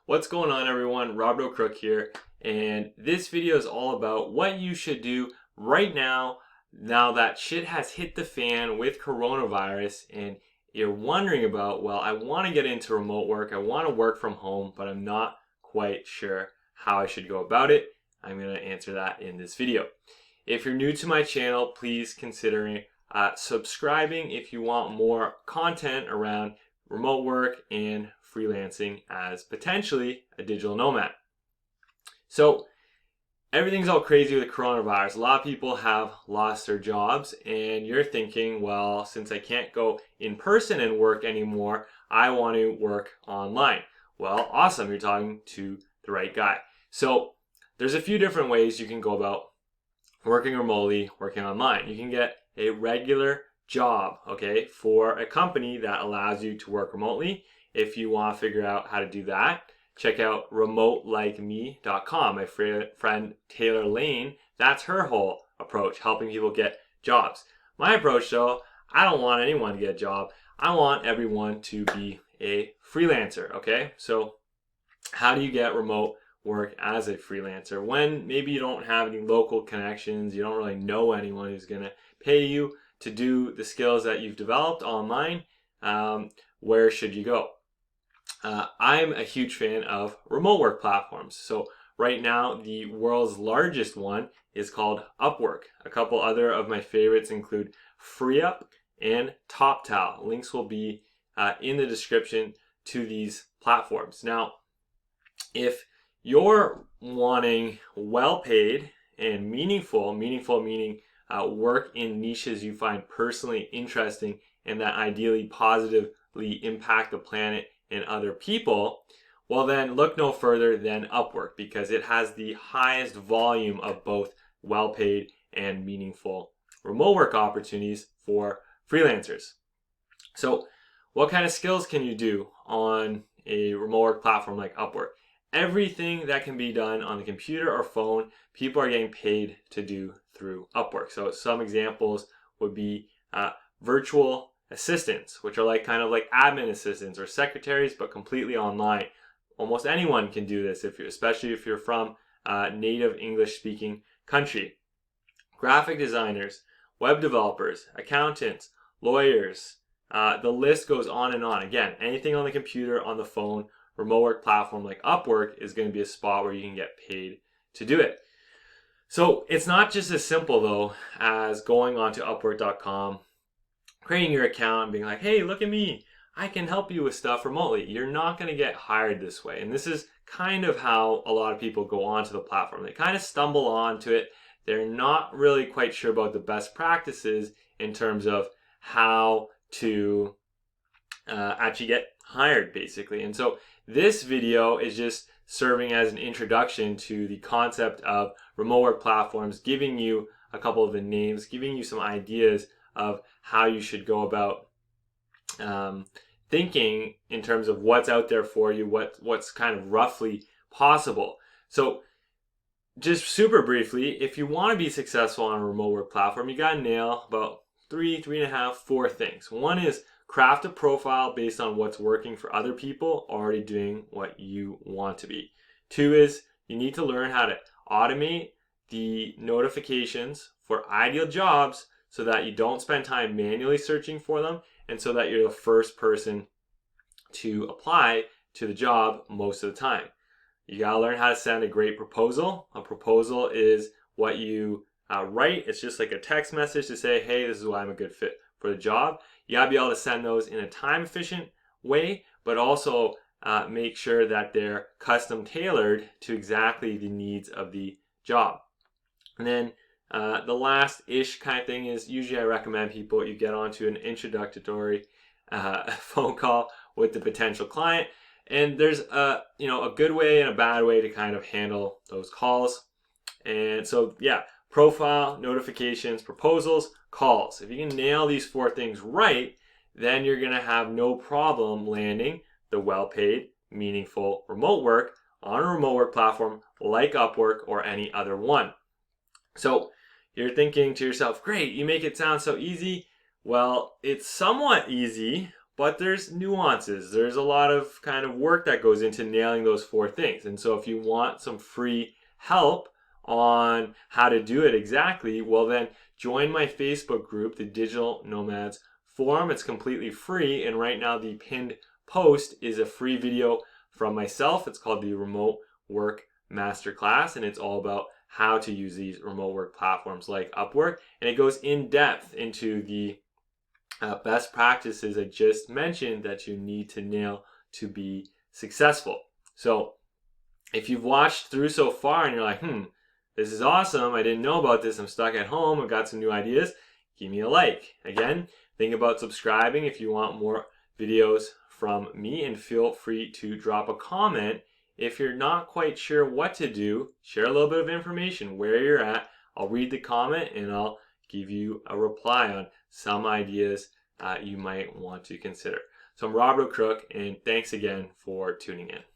What's going on, everyone? Rob Crook here, and this video is all about what you should do right now that shit has hit the fan with coronavirus and you're wondering about, well, I want to get into remote work, I want to work from home, but I'm not quite sure how I should go about it. I'm going to answer that in this video. If you're new to my channel, please consider subscribing if you want more content around remote work and freelancing as potentially a digital nomad. So everything's all crazy with the coronavirus. A lot of people have lost their jobs and you're thinking, well, since I can't go in person and work anymore, I want to work online. Well, awesome, you're talking to the right guy. So there's a few different ways you can go about working remotely, working online. You can get a regular job, okay, for a company that allows you to work remotely. If you want to figure out how to do that, check out remotelikeme.com. My friend Taylor Lane, that's her whole approach, helping people get jobs. My approach, though, I don't want anyone to get a job. I want everyone to be a freelancer, okay? So how do you get remote work as a freelancer when maybe you don't have any local connections, you don't really know anyone who's going to pay you to do the skills that you've developed online? Where should you go? I'm a huge fan of remote work platforms. So right now, the world's largest one is called Upwork. A couple other of my favorites include FreeUp and TopTal. Links will be in the description to these platforms. Now, if you're wanting well-paid and meaningful meaning work in niches you find personally interesting and that ideally positively impact the planet and other people, well then look no further than Upwork, because it has the highest volume of both well-paid and meaningful remote work opportunities for freelancers. So what kind of skills can you do on a remote work platform like Upwork? Everything that can be done on the computer or phone, people are getting paid to do through Upwork. So some examples would be virtual assistants, which are like kind of like admin assistants or secretaries, but completely online. Almost anyone can do this, especially if you're from a native English-speaking country. Graphic designers, web developers, accountants, lawyers, the list goes on and on. Again, anything on the computer, on the phone, remote work platform like Upwork is going to be a spot where you can get paid to do it. So it's not just as simple though as going onto upwork.com, creating your account and being like, hey, look at me, I can help you with stuff remotely. You're not going to get hired this way. And this is kind of how a lot of people go onto the platform. They kind of stumble onto it. They're not really quite sure about the best practices in terms of how to actually get hired, basically. And so this video is just serving as an introduction to the concept of remote work platforms, giving you a couple of the names, giving you some ideas of how you should go about thinking in terms of what's out there for you, what's kind of roughly possible. So just super briefly, if you want to be successful on a remote work platform, you got to nail about three and a half, 4 things. One is craft a profile based on what's working for other people already doing what you want to be. 2 is you need to learn how to automate the notifications for ideal jobs so that you don't spend time manually searching for them and so that you're the first person to apply to the job most of the time. You gotta learn how to send a great proposal. A proposal is what you write. It's just like a text message to say, hey, this is why I'm a good fit for the job. You gotta be able to send those in a time efficient way, but also make sure that they're custom tailored to exactly the needs of the job. And then the last-ish kind of thing is usually I recommend people you get onto an introductory phone call with the potential client. And there's a good way and a bad way to kind of handle those calls. And so yeah, profile, notifications, proposals, calls. If you can nail these 4 things right, then you're gonna have no problem landing the well-paid, meaningful remote work on a remote work platform like Upwork or any other one. So you're thinking to yourself, great, you make it sound so easy. Well, it's somewhat easy, but there's nuances. There's a lot of kind of work that goes into nailing those 4 things. And so if you want some free help on how to do it exactly, well then join my Facebook group, the Digital Nomads Forum. It's completely free, and right now the pinned post is a free video from myself. It's called the Remote Work Masterclass, and it's all about how to use these remote work platforms like Upwork, and it goes in depth into the best practices I just mentioned that you need to nail to be successful. So if you've watched through so far and you're like, this is awesome, I didn't know about this, I'm stuck at home, I've got some new ideas, give me a like. Again, think about subscribing if you want more videos from me, and feel free to drop a comment if you're not quite sure what to do. Share a little bit of information where you're at. I'll read the comment and I'll give you a reply on some ideas you might want to consider. So I'm Rob O'Crook, and thanks again for tuning in.